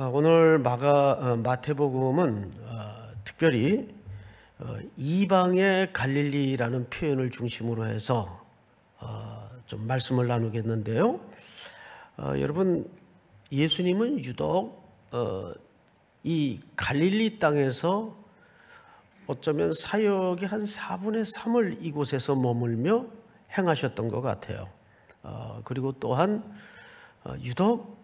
오늘 마태복음은 특별히 이방의 갈릴리라는 표현을 중심으로 해서 좀 말씀을 나누겠는데요. 여러분, 예수님은 유독 이 갈릴리 땅에서 어쩌면 사역의 한 4분의 3을 이곳에서 머물며 행하셨던 것 같아요. 그리고 또한 유독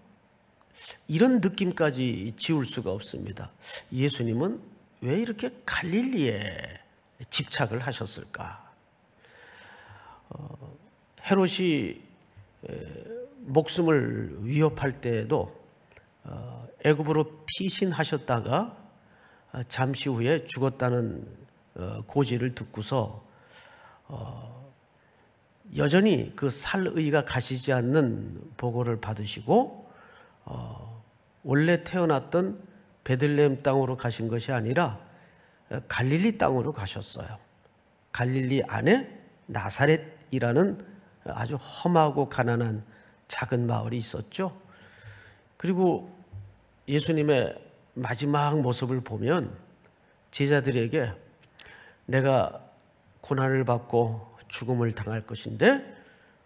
이런 느낌까지 지울 수가 없습니다. 예수님은 왜 이렇게 갈릴리에 집착을 하셨을까? 헤롯이 목숨을 위협할 때에도 애굽으로 피신하셨다가 잠시 후에 죽었다는 고지를 듣고서 여전히 그 살의가 가시지 않는 보고를 받으시고 원래 태어났던 베들레헴 땅으로 가신 것이 아니라 갈릴리 땅으로 가셨어요. 갈릴리 안에 나사렛이라는 아주 험하고 가난한 작은 마을이 있었죠. 그리고 예수님의 마지막 모습을 보면 제자들에게 내가 고난을 받고 죽음을 당할 것인데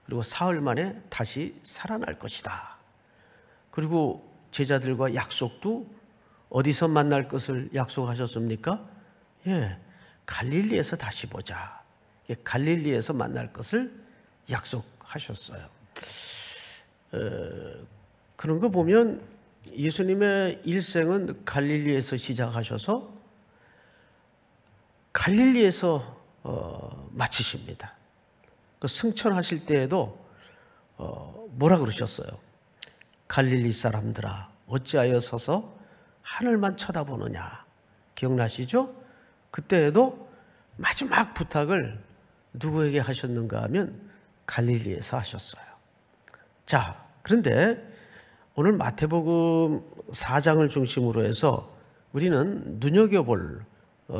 그리고 사흘 만에 다시 살아날 것이다. 그리고 제자들과 약속도 어디서 만날 것을 약속하셨습니까? 갈릴리에서 다시 보자. 갈릴리에서 만날 것을 약속하셨어요. 그런 거 보면 예수님의 일생은 갈릴리에서 시작하셔서 갈릴리에서 마치십니다. 그 승천하실 때에도 뭐라 그러셨어요? 갈릴리 사람들아 어찌하여 서서 하늘만 쳐다보느냐. 기억나시죠? 그때에도 마지막 부탁을 누구에게 하셨는가 하면 갈릴리에서 하셨어요. 자, 그런데 오늘 마태복음 4장을 중심으로 해서 우리는 눈여겨볼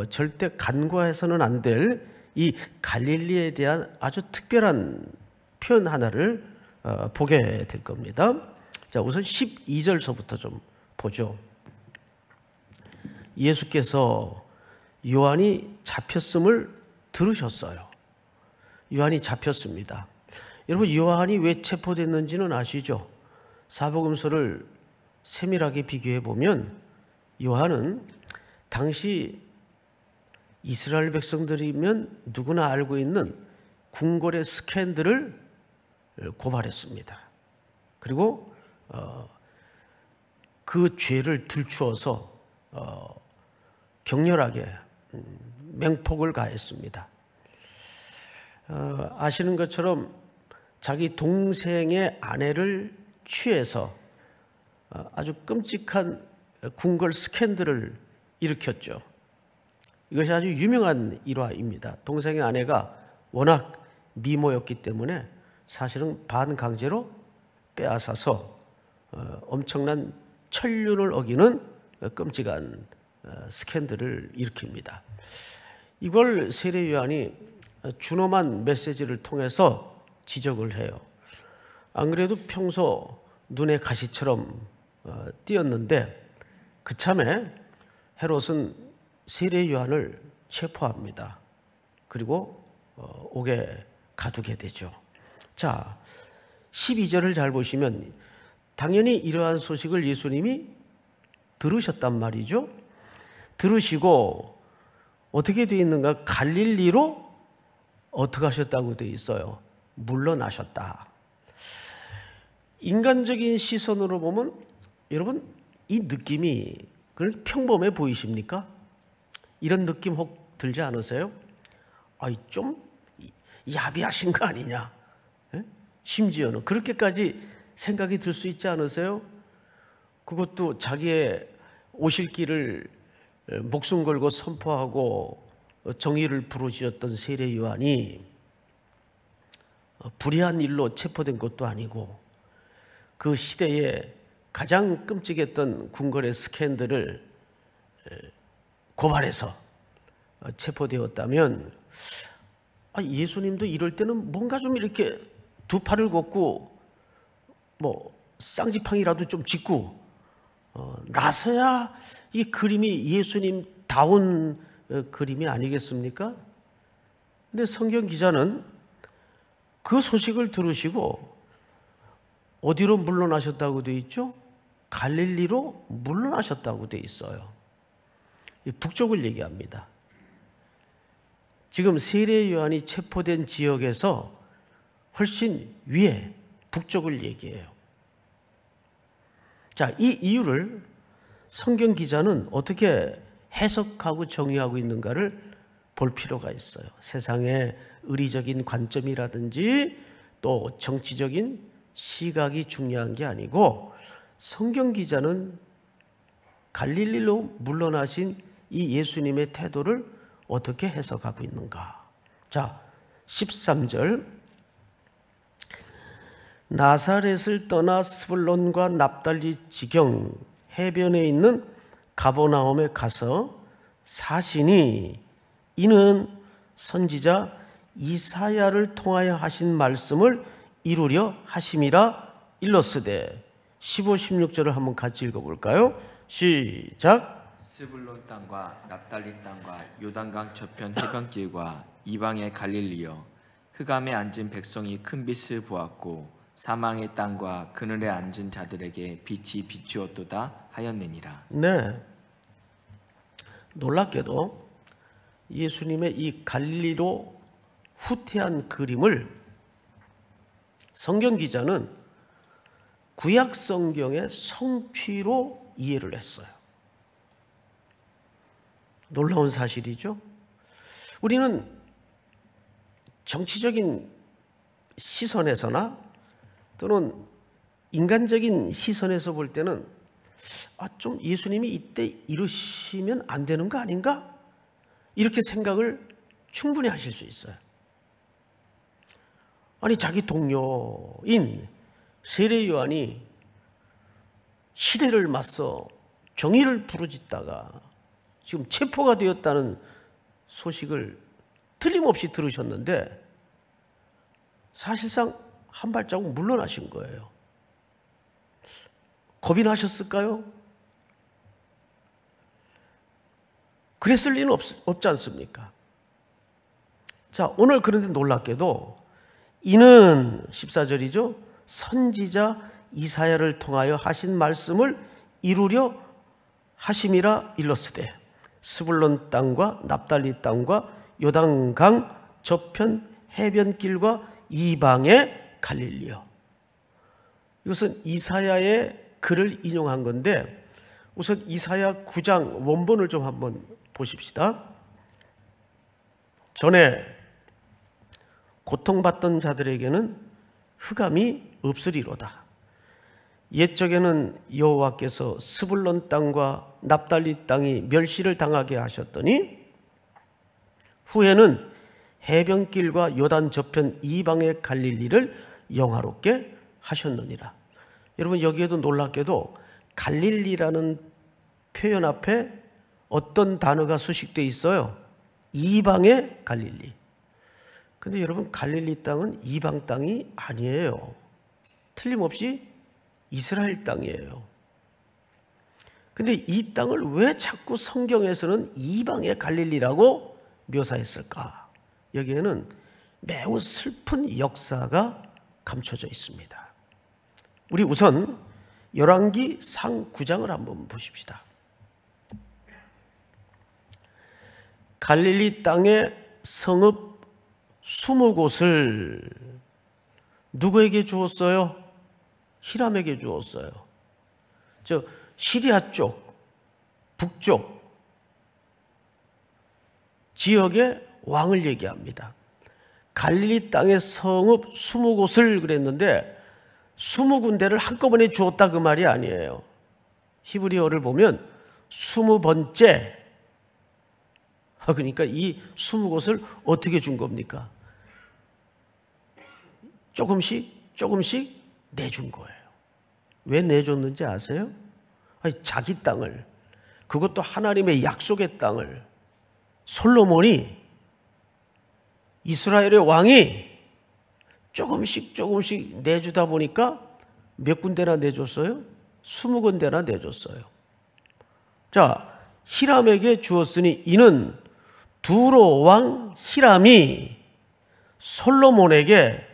절대 간과해서는 안 될 이 갈릴리에 대한 아주 특별한 표현 하나를 보게 될 겁니다. 자, 우선 12절서부터 좀 보죠. 예수께서 요한이 잡혔음을 들으셨어요. 요한이 잡혔습니다. 여러분, 요한이 왜 체포됐는지는 아시죠? 사복음서를 세밀하게 비교해 보면 요한은 당시 이스라엘 백성들이면 누구나 알고 있는 궁궐의 스캔들을 고발했습니다. 그리고 그 죄를 들추어서 격렬하게 맹폭을 가했습니다. 아시는 것처럼 자기 동생의 아내를 취해서 아주 끔찍한 궁궐 스캔들을 일으켰죠. 이것이 아주 유명한 일화입니다. 동생의 아내가 워낙 미모였기 때문에 사실은 반강제로 빼앗아서 엄청난 천륜을 어기는 끔찍한 스캔들을 일으킵니다. 이걸 세례 요한이 준엄한 메시지를 통해서 지적을 해요. 안 그래도 평소 눈에 가시처럼 띄었는데 그참에 헤롯은 세례 요한을 체포합니다. 그리고 옥에 가두게 되죠. 자, 12절을 잘 보시면 당연히 이러한 소식을 예수님이 들으셨단 말이죠. 들으시고 어떻게 되어 있는가? 갈릴리로 어떻게 하셨다고 되어 있어요? 물러나셨다. 인간적인 시선으로 보면 여러분 이 느낌이 그런 평범해 보이십니까? 이런 느낌 혹 들지 않으세요? 좀 야비하신 거 아니냐? 심지어는 그렇게까지 생각이 들 수 있지 않으세요? 그것도 자기의 오실 길을 목숨 걸고 선포하고 정의를 부르짖었던 세례 요한이 불의한 일로 체포된 것도 아니고 그 시대에 가장 끔찍했던 궁궐의 스캔들을 고발해서 체포되었다면 예수님도 이럴 때는 뭔가 좀 이렇게 두 팔을 걷고 쌍지팡이라도 좀 짚고 나서야 이 그림이 예수님다운 그림이 아니겠습니까? 근데 성경 기자는 그 소식을 들으시고 어디로 물러나셨다고 되어 있죠? 갈릴리로 물러나셨다고 되어 있어요. 북쪽을 얘기합니다. 지금 세례 요한이 체포된 지역에서 훨씬 위에 북쪽을 얘기해요. 자, 이 이유를 성경 기자는 어떻게 해석하고 정의하고 있는가를 볼 필요가 있어요. 세상의 의리적인 관점이라든지 또 정치적인 시각이 중요한 게 아니고 성경 기자는 갈릴리로 물러나신 이 예수님의 태도를 어떻게 해석하고 있는가. 자, 13절 나사렛을 떠나 스불론과 납달리 지경 해변에 있는 가버나움에 가서 사시니 이는 선지자 이사야를 통하여 하신 말씀을 이루려 하심이라 일렀으되 15, 16절을 한번 같이 읽어볼까요? 시작. 스불론 땅과 납달리 땅과 요단강 저편 해변길과 이방의 갈릴리여 흑암에 앉은 백성이 큰 빛을 보았고 사망의 땅과 그늘에 앉은 자들에게 빛이 비추었도다 하였느니라. 네, 놀랍게도 예수님의 이 갈릴리로 후퇴한 그림을 성경 기자는 구약 성경의 성취로 이해를 했어요. 놀라운 사실이죠. 우리는 정치적인 시선에서나 또는 인간적인 시선에서 볼 때는 좀 예수님이 이때 이러시면 안 되는 거 아닌가? 이렇게 생각을 충분히 하실 수 있어요. 아니, 자기 동료인 세례 요한이 시대를 맞서 정의를 부르짖다가 지금 체포가 되었다는 소식을 틀림없이 들으셨는데 사실상 한 발자국 물러나신 거예요. 겁이 나셨을까요? 그랬을 리는 없지 않습니까? 자, 오늘 그런데 놀랍게도 이는 14절이죠. 선지자 이사야를 통하여 하신 말씀을 이루려 하심이라 일렀으되 스불론 땅과 납달리 땅과 요단강 저편 해변길과 이방의 갈릴리요. 이것은 이사야의 글을 인용한 건데 우선 이사야 9장 원본을 좀 한번 보십시다. 전에 고통받던 자들에게는 흑암이 없으리로다. 옛적에는 여호와께서 스불론 땅과 납달리 땅이 멸시를 당하게 하셨더니 후에는 해변길과 요단 저편 이방의 갈릴리를 영화롭게 하셨느니라. 여러분, 여기에도 놀랍게도 갈릴리라는 표현 앞에 어떤 단어가 수식되어 있어요? 이방의 갈릴리. 근데 여러분, 갈릴리 땅은 이방 땅이 아니에요. 틀림없이 이스라엘 땅이에요. 근데 이 땅을 왜 자꾸 성경에서는 이방의 갈릴리라고 묘사했을까? 여기에는 매우 슬픈 역사가 감춰져 있습니다. 우리 우선 열왕기상 9장을 한번 보십시다. 갈릴리 땅의 성읍 20곳을 누구에게 주었어요? 히람에게 주었어요. 저 시리아 쪽, 북쪽 지역의 왕을 얘기합니다. 갈릴리 땅의 성읍 20곳을 그랬는데 20군데를 한꺼번에 주었다 그 말이 아니에요. 히브리어를 보면 20번째. 그러니까 이 20곳을 어떻게 준 겁니까? 조금씩 내준 거예요. 왜 내줬는지 아세요? 아니, 자기 땅을, 그것도 하나님의 약속의 땅을 솔로몬이, 이스라엘의 왕이 조금씩 내주다 보니까 몇 군데나 내줬어요? 20군데나 내줬어요. 자, 히람에게 주었으니 이는 두로 왕 히람이 솔로몬에게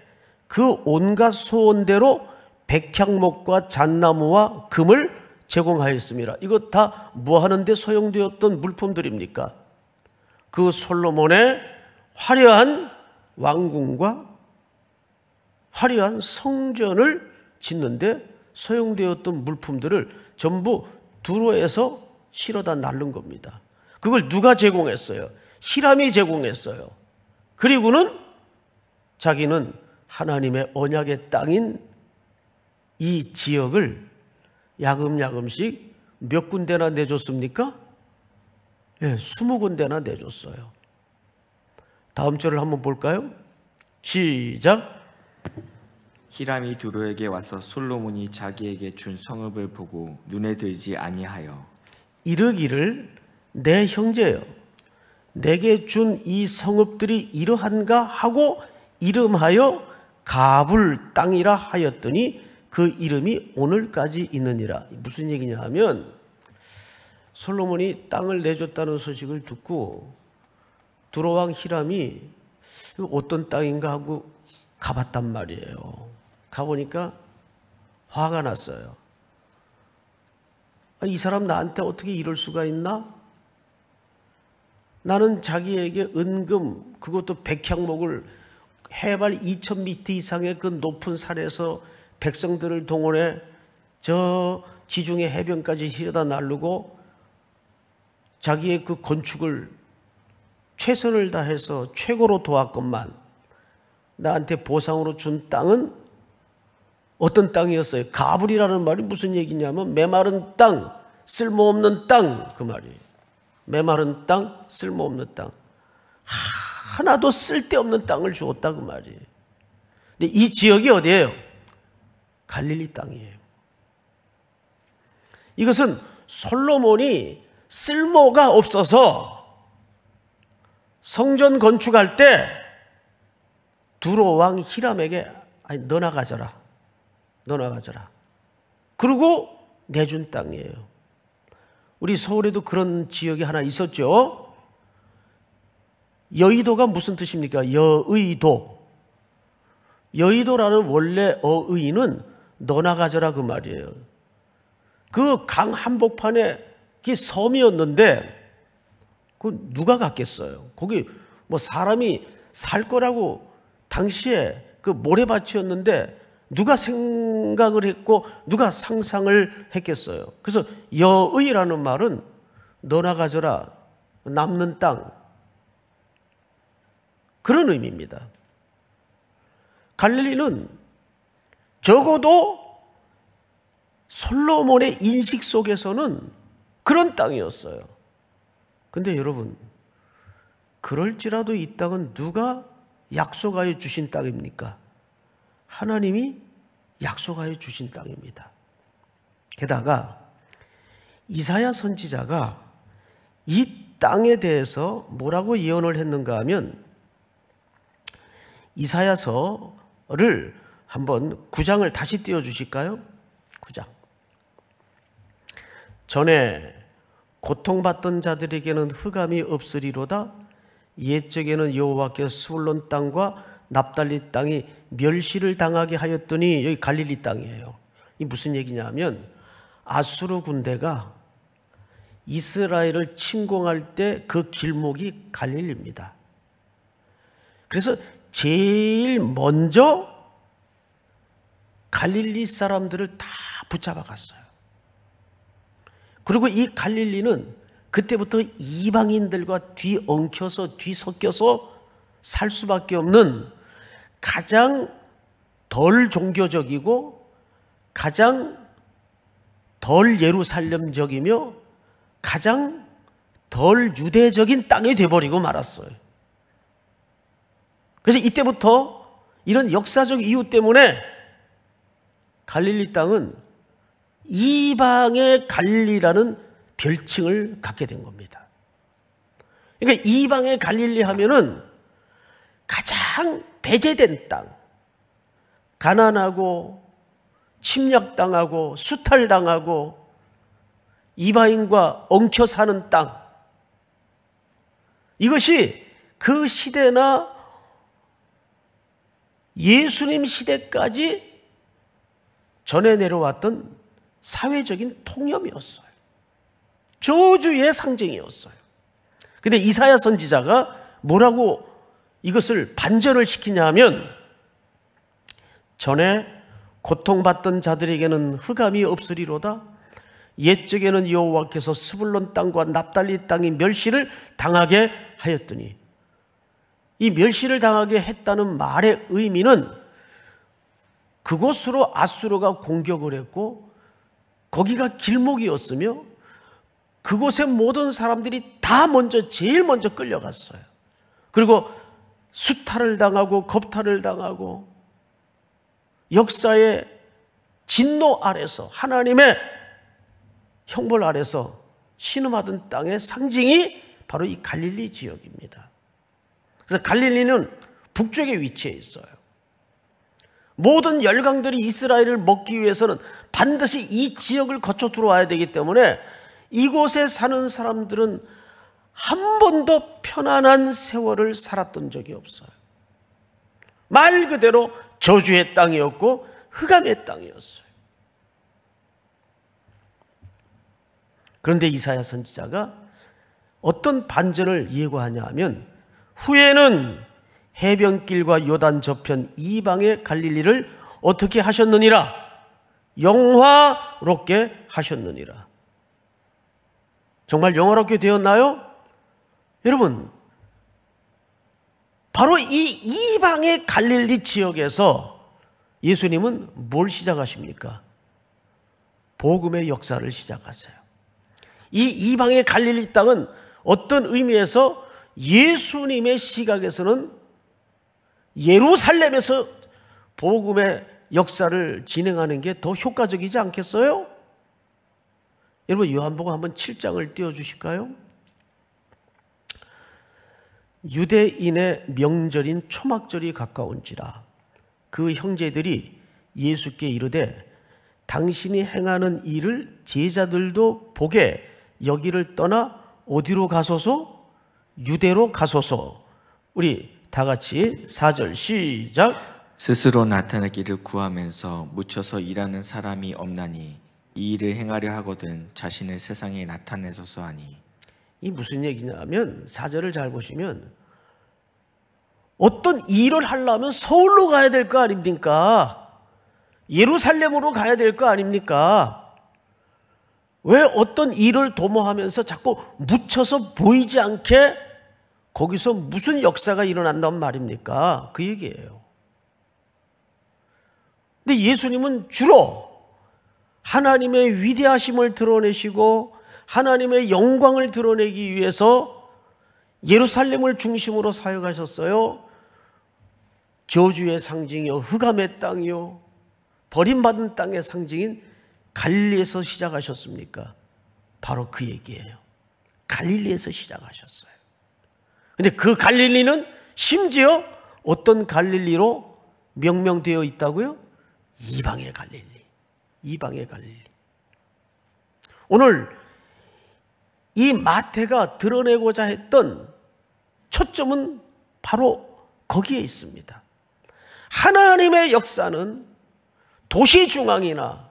그 온갖 소원대로 백향목과 잣나무와 금을 제공하였습니다. 이거 다 뭐 하는데 소용되었던 물품들입니까? 그 솔로몬의 화려한 왕궁과 화려한 성전을 짓는데 소용되었던 물품들을 전부 두로에서 실어다 날른 겁니다. 그걸 누가 제공했어요? 히람이 제공했어요. 그리고는 자기는 하나님의 언약의 땅인 이 지역을 야금야금씩 몇 군데나 내줬습니까? 예, 20군데나 내줬어요. 다음 절을 한번 볼까요? 시작. 히람이 두로에게 와서 솔로몬이 자기에게 준 성읍을 보고 눈에 들지 아니하여 이르기를 내 형제여 내게 준 이 성읍들이 이러한가 하고 이름하여 가불 땅이라 하였더니 그 이름이 오늘까지 있느니라. 무슨 얘기냐 하면 솔로몬이 땅을 내줬다는 소식을 듣고 두로왕 히람이 어떤 땅인가 하고 가봤단 말이에요. 가보니까 화가 났어요. 이 사람 나한테 어떻게 이럴 수가 있나? 나는 자기에게 은금, 그것도 백향목을 해발 2000m 이상의 그 높은 산에서 백성들을 동원해 저 지중해 해변까지 실어다 날르고 자기의 그 건축을 최선을 다해서 최고로 도왔건만 나한테 보상으로 준 땅은 어떤 땅이었어요? 가불이라는 말이 무슨 얘기냐면 메마른 땅, 쓸모없는 땅, 그 말이에요. 메마른 땅, 쓸모없는 땅. 하나도 쓸데없는 땅을 주었다 그 말이에요. 근데 이 지역이 어디예요? 갈릴리 땅이에요. 이것은 솔로몬이 쓸모가 없어서 성전 건축할 때 두로 왕 히람에게 아니 너나 가져라. 너나 가져라. 그리고 내준 땅이에요. 우리 서울에도 그런 지역이 하나 있었죠. 여의도가 무슨 뜻입니까? 여의도. 여의도라는 원래 어의는 너나 가져라 그 말이에요. 그 강 한복판에 그게 섬이었는데 그 누가 갔겠어요? 거기 뭐 사람이 살 거라고 당시에 그 모래밭이었는데 누가 생각을 했고 누가 상상을 했겠어요? 그래서 여의라는 말은 너나 가져라, 남는 땅, 그런 의미입니다. 갈릴리는 적어도 솔로몬의 인식 속에서는 그런 땅이었어요. 근데 여러분, 그럴지라도 이 땅은 누가 약속하여 주신 땅입니까? 하나님이 약속하여 주신 땅입니다. 게다가 이사야 선지자가 이 땅에 대해서 뭐라고 예언을 했는가 하면 이사야서를 한번 9장을 다시 띄워주실까요? 9장. 전에 고통받던 자들에게는 흑암이 없으리로다. 옛적에는 여호와께서 스불론 땅과 납달리 땅이 멸시를 당하게 하였더니, 여기 갈릴리 땅이에요. 이 무슨 얘기냐면 아수르 군대가 이스라엘을 침공할 때 그 길목이 갈릴리입니다. 그래서 제일 먼저 갈릴리 사람들을 다 붙잡아 갔어요. 그리고 이 갈릴리는 그때부터 이방인들과 뒤엉켜서 뒤섞여서 살 수밖에 없는 가장 덜 종교적이고 가장 덜 예루살렘적이며 가장 덜 유대적인 땅이 되어버리고 말았어요. 그래서 이때부터 이런 역사적 이유 때문에 갈릴리 땅은 이방의 갈릴리라는 별칭을 갖게 된 겁니다. 그러니까 이방의 갈릴리 하면은 가장 배제된 땅, 가난하고 침략당하고 수탈당하고 이방인과 엉켜 사는 땅, 이것이 그 시대나 예수님 시대까지 전해 내려왔던 사회적인 통념이었어요. 저주의 상징이었어요. 근데 이사야 선지자가 뭐라고 이것을 반전을 시키냐 하면, 전에 고통받던 자들에게는 흑암이 없으리로다. 옛적에는 여호와께서 스불론 땅과 납달리 땅이 멸시를 당하게 하였더니, 이 멸시를 당하게 했다는 말의 의미는 그곳으로 아수르가 공격을 했고 거기가 길목이었으며 그곳의 모든 사람들이 다 제일 먼저 끌려갔어요. 그리고 수탈을 당하고 겁탈을 당하고 역사의 진노 아래서, 하나님의 형벌 아래서 신음하던 땅의 상징이 바로 이 갈릴리 지역입니다. 그래서 갈릴리는 북쪽에 위치해 있어요. 모든 열강들이 이스라엘을 먹기 위해서는 반드시 이 지역을 거쳐 들어와야 되기 때문에 이곳에 사는 사람들은 한 번도 편안한 세월을 살았던 적이 없어요. 말 그대로 저주의 땅이었고 흑암의 땅이었어요. 그런데 이사야 선지자가 어떤 반전을 예고하냐 하면, 후에는 해변길과 요단 저편 이방의 갈릴리를 어떻게 하셨느니라? 영화롭게 하셨느니라. 정말 영화롭게 되었나요? 여러분, 바로 이 이방의 갈릴리 지역에서 예수님은 뭘 시작하십니까? 복음의 역사를 시작하세요. 이 이방의 갈릴리 땅은 어떤 의미에서 예수님의 시각에서는 예루살렘에서 복음의 역사를 진행하는 게 더 효과적이지 않겠어요? 여러분, 요한복음 한번 7장을 띄워주실까요? 유대인의 명절인 초막절이 가까운지라 그 형제들이 예수께 이르되, 당신이 행하는 일을 제자들도 보게 여기를 떠나 어디로 가소서? 유대로 가소서. 우리 다 같이 4절 시작. 스스로 나타나기를 구하면서 묻혀서 일하는 사람이 없나니 이 일을 행하려 하거든 자신을 세상에 나타내소서 하니. 이 무슨 얘기냐면, 4절을 잘 보시면 어떤 일을 하려면 서울로 가야 될 거 아닙니까? 예루살렘으로 가야 될 거 아닙니까? 왜 어떤 일을 도모하면서 자꾸 묻혀서 보이지 않게 거기서 무슨 역사가 일어난단 말입니까? 그 얘기예요. 근데 예수님은 주로 하나님의 위대하심을 드러내시고 하나님의 영광을 드러내기 위해서 예루살렘을 중심으로 사역하셨어요. 저주의 상징이요, 흑암의 땅이요, 버림받은 땅의 상징인 갈릴리에서 시작하셨습니까? 바로 그 얘기예요. 갈릴리에서 시작하셨어요. 근데 그 갈릴리는 심지어 어떤 갈릴리로 명명되어 있다고요? 이방의 갈릴리. 이방의 갈릴리. 오늘 이 마태가 드러내고자 했던 초점은 바로 거기에 있습니다. 하나님의 역사는 도시 중앙이나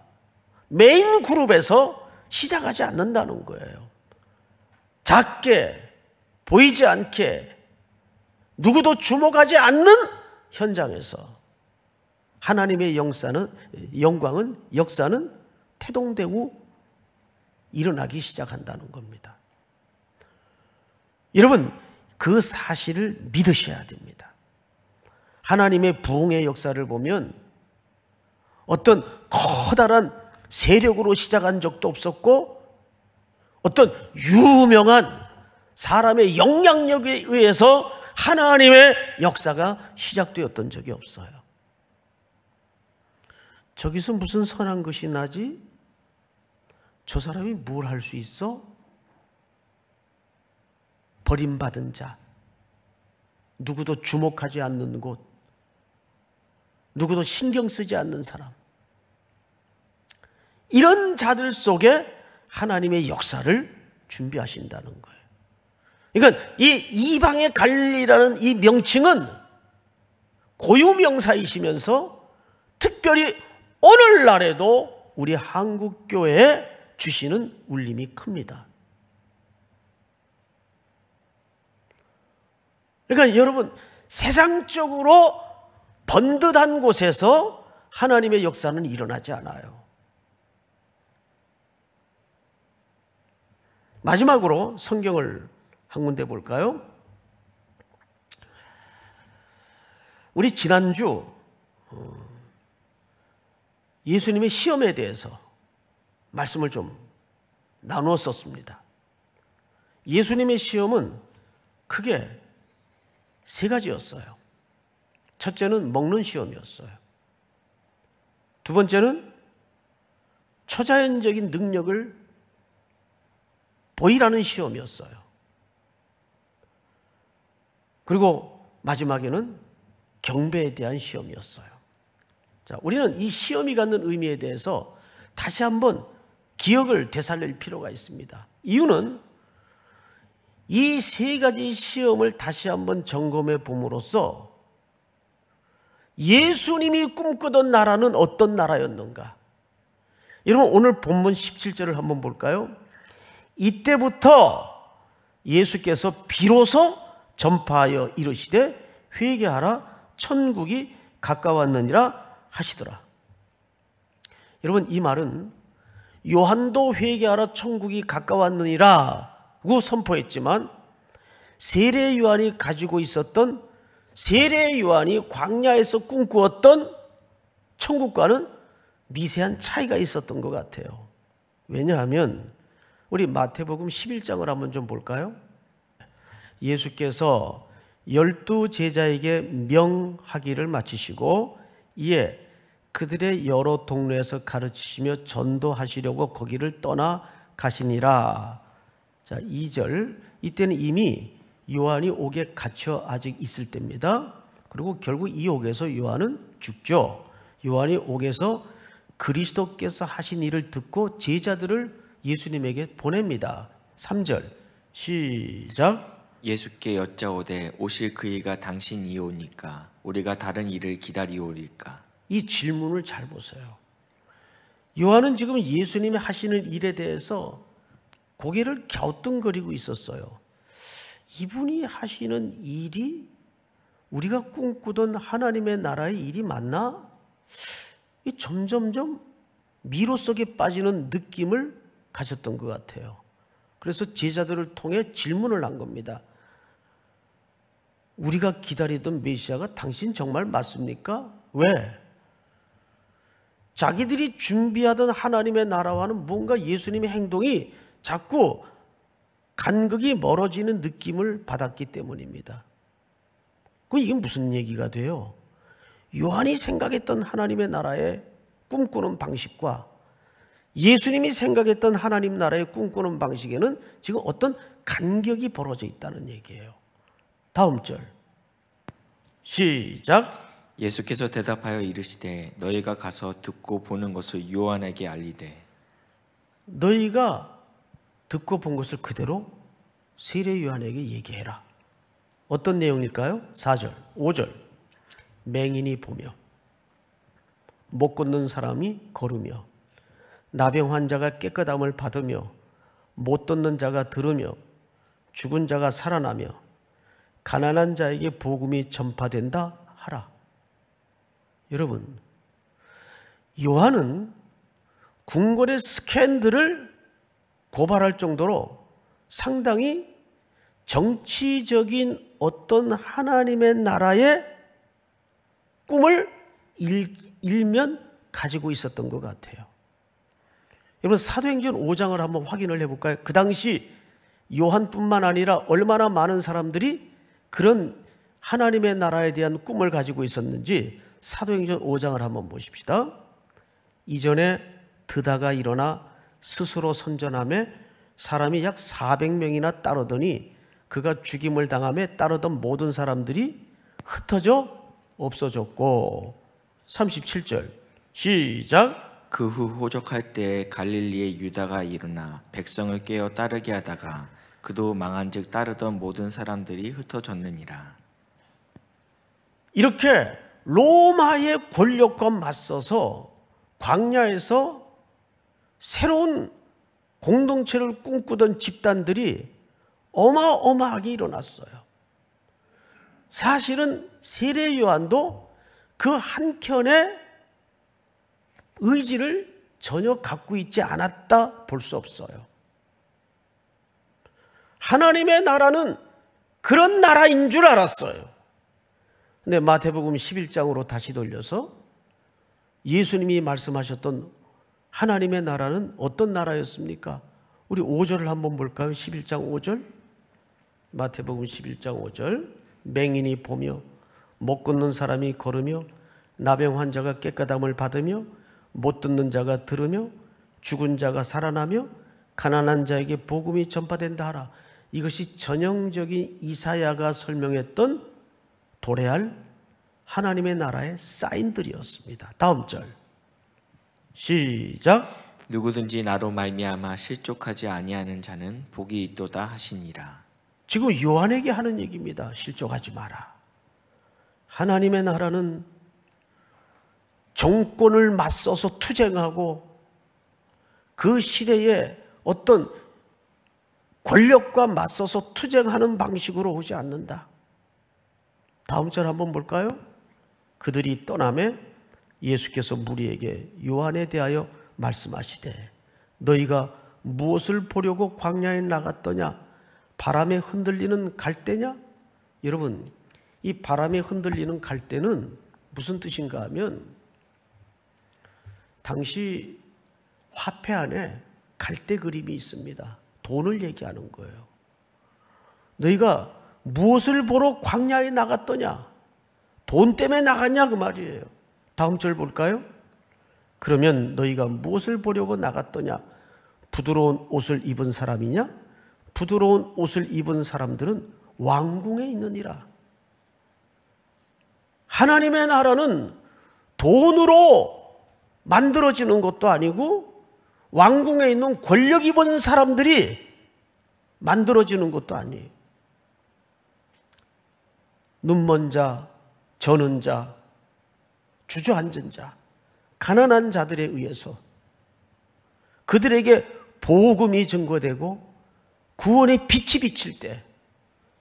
메인 그룹에서 시작하지 않는다는 거예요. 작게, 보이지 않게, 누구도 주목하지 않는 현장에서 하나님의 영광은, 역사는 태동되고 일어나기 시작한다는 겁니다. 여러분, 그 사실을 믿으셔야 됩니다. 하나님의 부흥의 역사를 보면 어떤 커다란 세력으로 시작한 적도 없었고, 어떤 유명한 사람의 영향력에 의해서 하나님의 역사가 시작되었던 적이 없어요. 저기서 무슨 선한 것이 나지? 저 사람이 뭘 할 수 있어? 버림받은 자, 누구도 주목하지 않는 곳, 누구도 신경 쓰지 않는 사람, 이런 자들 속에 하나님의 역사를 준비하신다는 거예요. 그러니까 이 이방의 갈릴리라는 이 명칭은 고유명사이시면서 특별히 오늘날에도 우리 한국교회에 주시는 울림이 큽니다. 그러니까 여러분, 세상적으로 번듯한 곳에서 하나님의 역사는 일어나지 않아요. 마지막으로 성경을 한 군데 볼까요? 우리 지난주 예수님의 시험에 대해서 말씀을 좀 나누었었습니다. 예수님의 시험은 크게 세 가지였어요. 첫째는 먹는 시험이었어요. 두 번째는 초자연적인 능력을 보이라는 시험이었어요. 그리고 마지막에는 경배에 대한 시험이었어요. 자, 우리는 이 시험이 갖는 의미에 대해서 다시 한번 기억을 되살릴 필요가 있습니다. 이유는 이 세 가지 시험을 다시 한번 점검해 봄으로써 예수님이 꿈꾸던 나라는 어떤 나라였는가? 여러분, 오늘 본문 17절을 한번 볼까요? 이때부터 예수께서 비로소 전파하여 이르시되 회개하라, 천국이 가까웠느니라 하시더라. 여러분, 이 말은 요한도 회개하라, 천국이 가까웠느니라고 선포했지만 세례 요한이 가지고 있었던, 세례 요한이 광야에서 꿈꾸었던 천국과는 미세한 차이가 있었던 것 같아요. 왜냐하면 우리 마태복음 11장을 한번 좀 볼까요? 예수께서 12 제자에게 명하기를 마치시고 이에 그들의 여러 동네에서 가르치시며 전도하시려고 거기를 떠나 가시니라. 자, 2절. 이때는 이미 요한이 옥에 갇혀 아직 있을 때입니다. 그리고 결국 이 옥에서 요한은 죽죠. 요한이 옥에서 그리스도께서 하신 일을 듣고 제자들을 예수님에게 보냅니다. 3절 시작. 예수께 여짜오되 오실 그이가 당신이오니까 우리가 다른 일을 기다리오리까? 이 질문을 잘 보세요. 요한은 지금 예수님이 하시는 일에 대해서 고개를 갸우뚱거리고 있었어요. 이분이 하시는 일이 우리가 꿈꾸던 하나님의 나라의 일이 맞나? 점점점 미로 속에 빠지는 느낌을 가졌던 것 같아요. 그래서 제자들을 통해 질문을 한 겁니다. 우리가 기다리던 메시아가 당신 정말 맞습니까? 왜? 자기들이 준비하던 하나님의 나라와는 뭔가 예수님의 행동이 자꾸 간극이 멀어지는 느낌을 받았기 때문입니다. 그럼 이게 무슨 얘기가 돼요? 요한이 생각했던 하나님의 나라의 꿈꾸는 방식과 예수님이 생각했던 하나님 나라의 꿈꾸는 방식에는 지금 어떤 간격이 벌어져 있다는 얘기예요. 다음 절 시작. 예수께서 대답하여 이르시되 너희가 가서 듣고 보는 것을 요한에게 알리되. 너희가 듣고 본 것을 그대로 세례 요한에게 얘기해라. 어떤 내용일까요? 4절 5절. 맹인이 보며 못 걷는 사람이 걸으며 나병 환자가 깨끗함을 받으며 못 듣는 자가 들으며 죽은 자가 살아나며 가난한 자에게 복음이 전파된다 하라. 여러분, 요한은 궁궐의 스캔들을 고발할 정도로 상당히 정치적인 어떤 하나님의 나라의 꿈을 일면 가지고 있었던 것 같아요. 여러분, 사도행전 5장을 한번 확인을 해볼까요? 그 당시 요한뿐만 아니라 얼마나 많은 사람들이 그런 하나님의 나라에 대한 꿈을 가지고 있었는지 사도행전 5장을 한번 보십시다. 이전에 드다가 일어나 스스로 선전하며 사람이 약 400명이나 따르더니 그가 죽임을 당하며 따르던 모든 사람들이 흩어져 없어졌고. 37절 시작. 그 후 호적할 때에 갈릴리에 유다가 일어나 백성을 깨어 따르게 하다가 그도 망한즉 따르던 모든 사람들이 흩어졌느니라. 이렇게 로마의 권력과 맞서서 광야에서 새로운 공동체를 꿈꾸던 집단들이 어마어마하게 일어났어요. 사실은 세례 요한도 그 한켠에 의지를 전혀 갖고 있지 않았다 볼 수 없어요. 하나님의 나라는 그런 나라인 줄 알았어요. 근데 마태복음 11장으로 다시 돌려서 예수님이 말씀하셨던 하나님의 나라는 어떤 나라였습니까? 우리 5절을 한번 볼까요? 11장 5절. 마태복음 11장 5절. 맹인이 보며 못 걷는 사람이 걸으며 나병 환자가 깨끗함을 받으며 못 듣는 자가 들으며 죽은 자가 살아나며 가난한 자에게 복음이 전파된다 하라. 이것이 전형적인 이사야가 설명했던 도래할 하나님의 나라의 사인들이었습니다. 다음 절 시작. 누구든지 나로 말미암아 실족하지 아니하는 자는 복이 있도다 하시니라. 지금 요한에게 하는 얘기입니다. 실족하지 마라. 하나님의 나라는 정권을 맞서서 투쟁하고 그 시대에 어떤 권력과 맞서서 투쟁하는 방식으로 오지 않는다. 다음 절 한번 볼까요? 그들이 떠나매 예수께서 무리에게 요한에 대하여 말씀하시되 너희가 무엇을 보려고 광야에 나갔더냐? 바람에 흔들리는 갈대냐? 여러분, 이 바람에 흔들리는 갈대는 무슨 뜻인가 하면 당시 화폐 안에 갈대 그림이 있습니다. 돈을 얘기하는 거예요. 너희가 무엇을 보러 광야에 나갔더냐? 돈 때문에 나갔냐 그 말이에요. 다음 절 볼까요? 그러면 너희가 무엇을 보려고 나갔더냐? 부드러운 옷을 입은 사람이냐? 부드러운 옷을 입은 사람들은 왕궁에 있느니라. 하나님의 나라는 돈으로 만들어지는 것도 아니고 왕궁에 있는 권력 입은 사람들이 만들어지는 것도 아니에요. 눈먼 자, 저는 자, 주저앉은 자, 가난한 자들에 의해서 그들에게 복음이 증거되고 구원의 빛이 비칠 때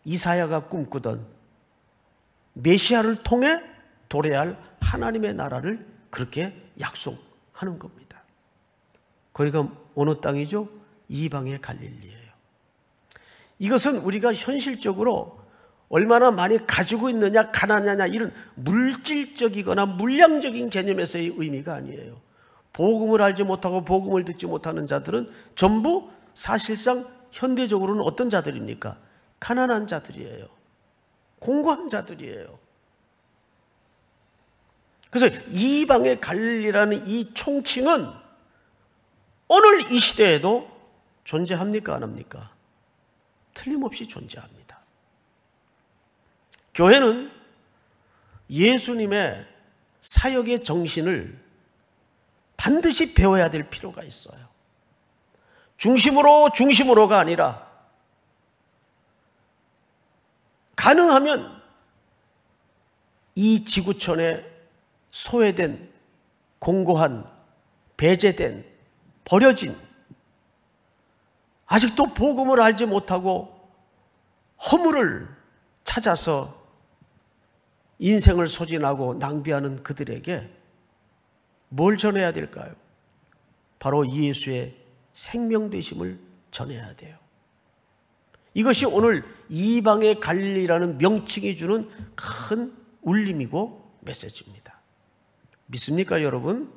이사야가 꿈꾸던 메시아를 통해 도래할 하나님의 나라를 그렇게 약속하는 겁니다. 거기가 어느 땅이죠? 이방의 갈릴리예요. 이것은 우리가 현실적으로 얼마나 많이 가지고 있느냐, 가난하냐 이런 물질적이거나 물량적인 개념에서의 의미가 아니에요. 복음을 알지 못하고 복음을 듣지 못하는 자들은 전부 사실상 현대적으로는 어떤 자들입니까? 가난한 자들이에요. 공고한 자들이에요. 그래서 이방의 갈릴리라는 이 총칭은 오늘 이 시대에도 존재합니까? 안 합니까? 틀림없이 존재합니다. 교회는 예수님의 사역의 정신을 반드시 배워야 될 필요가 있어요. 중심으로가 아니라 가능하면 이 지구촌에 소외된, 공고한, 배제된, 버려진, 아직도 복음을 알지 못하고 허물을 찾아서 인생을 소진하고 낭비하는 그들에게 뭘 전해야 될까요? 바로 예수의 생명 되심을 전해야 돼요. 이것이 오늘 이방의 갈릴리라는 명칭이 주는 큰 울림이고 메시지입니다. 믿습니까, 여러분?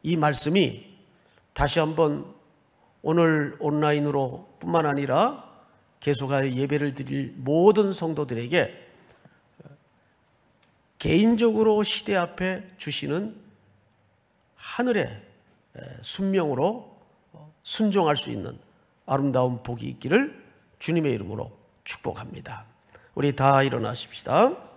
이 말씀이 다시 한번 오늘 온라인으로 뿐만 아니라 계속하여 예배를 드릴 모든 성도들에게 개인적으로 시대 앞에 주시는 하늘의 순명으로 순종할 수 있는 아름다운 복이 있기를 주님의 이름으로 축복합니다. 우리 다 일어나십시다.